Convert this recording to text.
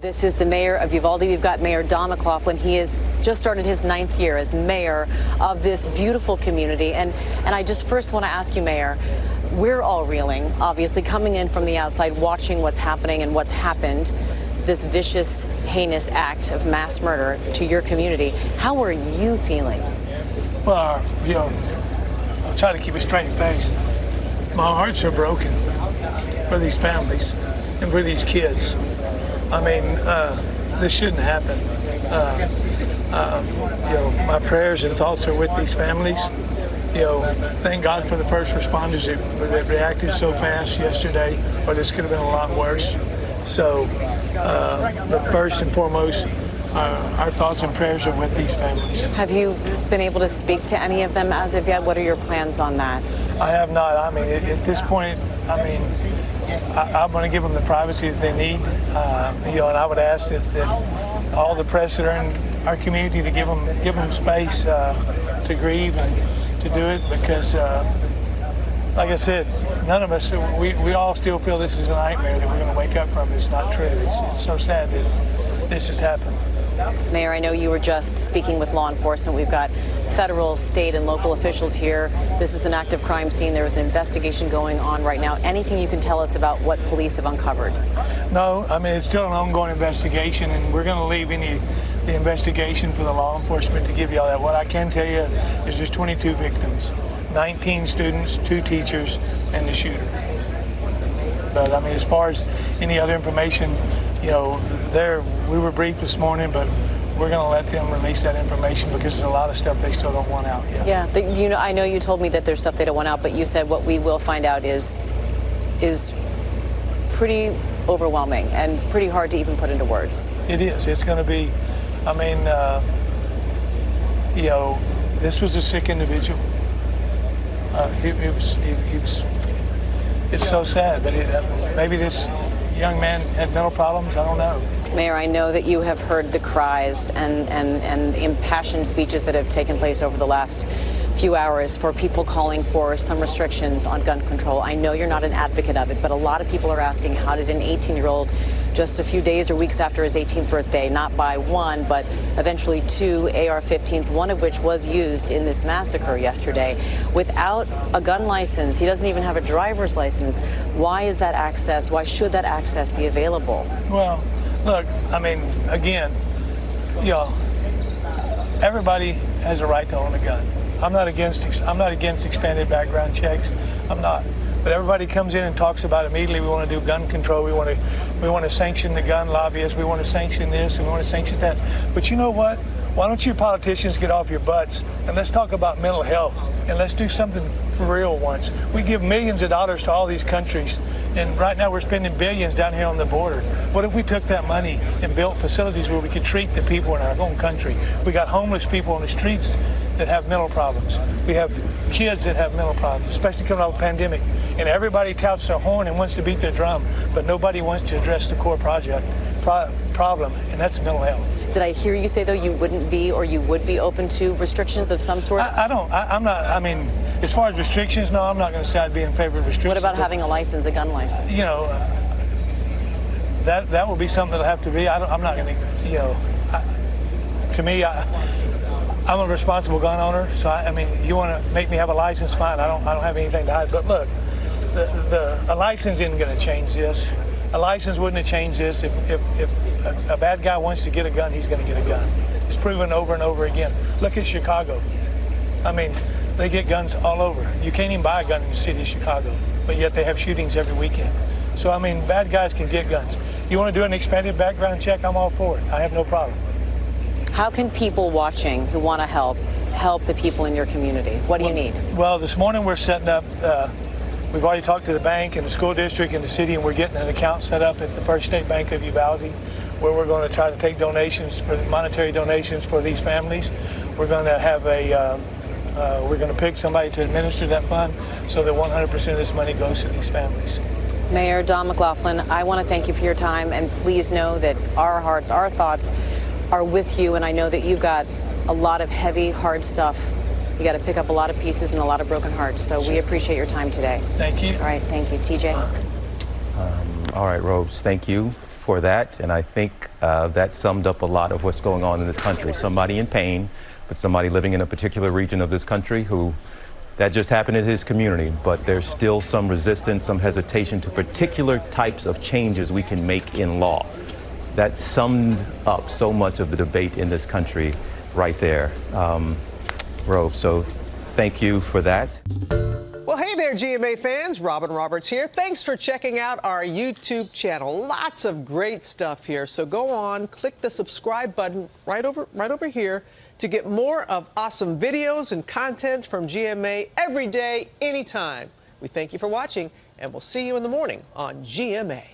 This is the mayor of Uvalde. We've got Mayor Don McLaughlin. He has just started his 9th year as mayor of this beautiful community. And I just first want to ask you, Mayor, we're all reeling, obviously, coming in from the outside, watching what's happening and what's happened, this vicious, heinous act of mass murder to your community. How are you feeling? Well, I'll try to keep a straight face. My hearts are broken for these families and for these kids. I mean, this shouldn't happen. My prayers and thoughts are with these families. Thank God for the first responders that reacted so fast yesterday, or this could have been a lot worse. So, but first and foremost, our thoughts and prayers are with these families. Have you been able to speak to any of them as of yet? What are your plans on that? I have not. I mean, at this point, I'm going to give them the privacy that they need, and I would ask that all the press that are in our community to give them space to grieve and to do it, because, like I said, none of us, we all still feel this is a nightmare that we're going to wake up from. It's not true. It's so sad that this has happened. Mayor, I know you were just speaking with law enforcement. We've got federal, state, and local officials here. This is an active crime scene. There is an investigation going on right now. Anything you can tell us about what police have uncovered? No, I mean, it's still an ongoing investigation, and we're going to leave the investigation for the law enforcement to give you all that. What I can tell you is there's 22 victims, 19 students, 2 teachers, and the shooter. But I mean, as far as any other information, we were briefed this morning, but we're going to let them release that information because there's a lot of stuff they still don't want out yet. Yeah, I know you told me that there's stuff they don't want out, but you said what we will find out is pretty overwhelming and pretty hard to even put into words. It is. It's going to be, this was a sick individual. It's so sad, but maybe this young man had mental problems. I don't know. Mayor, I know that you have heard the cries and impassioned speeches that have taken place over the last few hours for people calling for some restrictions on gun control. I know you're not an advocate of it, but a lot of people are asking, how did an 18-year-old just a few days or weeks after his 18th birthday not buy one, but eventually 2 AR-15s, one of which was used in this massacre yesterday, without a gun license? He doesn't even have a driver's license. Why is that access? Why should that access be available? Well, look, I mean, again, everybody has a right to own a gun. I'm not against expanded background checks. I'm not. But everybody comes in and talks about immediately, we want to do gun control, we want to sanction the gun lobbyists, we want to sanction this, and we want to sanction that. But you know what? Why don't you politicians get off your butts and let's talk about mental health, and let's do something for real once. We give millions of dollars to all these countries, and right now we're spending billions down here on the border. What if we took that money and built facilities where we could treat the people in our own country? We got homeless people on the streets that have mental problems. We have kids that have mental problems, especially coming out of a pandemic. And everybody touts their horn and wants to beat their drum, but nobody wants to address the core problem, and that's mental health. Did I hear you say, though, you wouldn't be, or you would be open to restrictions of some sort? I'm not, as far as restrictions, no, I'm not going to say I'd be in favor of restrictions. What about having a license, a gun license? That will be something that'll have to be, I'm not going to, to me, I'm a responsible gun owner, so you want to make me have a license, fine. I don't have anything to hide. But look, a license isn't going to change this. A license wouldn't have changed this. If a bad guy wants to get a gun, he's going to get a gun. It's proven over and over again. Look at Chicago. They get guns all over. You can't even buy a gun in the city of Chicago, but yet they have shootings every weekend. So bad guys can get guns. You want to do an expanded background check? I'm all for it. I have no problem. How can people watching who want to help the people in your community? What do you need? Well, this morning we're setting up, we've already talked to the bank and the school district and the city, and we're getting an account set up at the First State Bank of Uvalde, where we're going to try to take donations, monetary donations for these families. We're going to have we're going to pick somebody to administer that fund so that 100% of this money goes to these families. Mayor Don McLaughlin, I want to thank you for your time, and please know that our hearts, our thoughts are with you, and I know that you've got a lot of heavy, hard stuff. You got to pick up a lot of pieces and a lot of broken hearts, so we appreciate your time today. Thank you. All right, thank you. TJ? All right, Robes, thank you for that, and I think that summed up a lot of what's going on in this country. Somebody in pain, but somebody living in a particular region of this country who that just happened in his community, but there's still some resistance, some hesitation to particular types of changes we can make in law. That summed up so much of the debate in this country right there, Rob. So thank you for that. Well, hey there, GMA fans. Robin Roberts here. Thanks for checking out our YouTube channel. Lots of great stuff here. So go on, click the subscribe button right over here to get more of awesome videos and content from GMA every day, anytime. We thank you for watching, and we'll see you in the morning on GMA.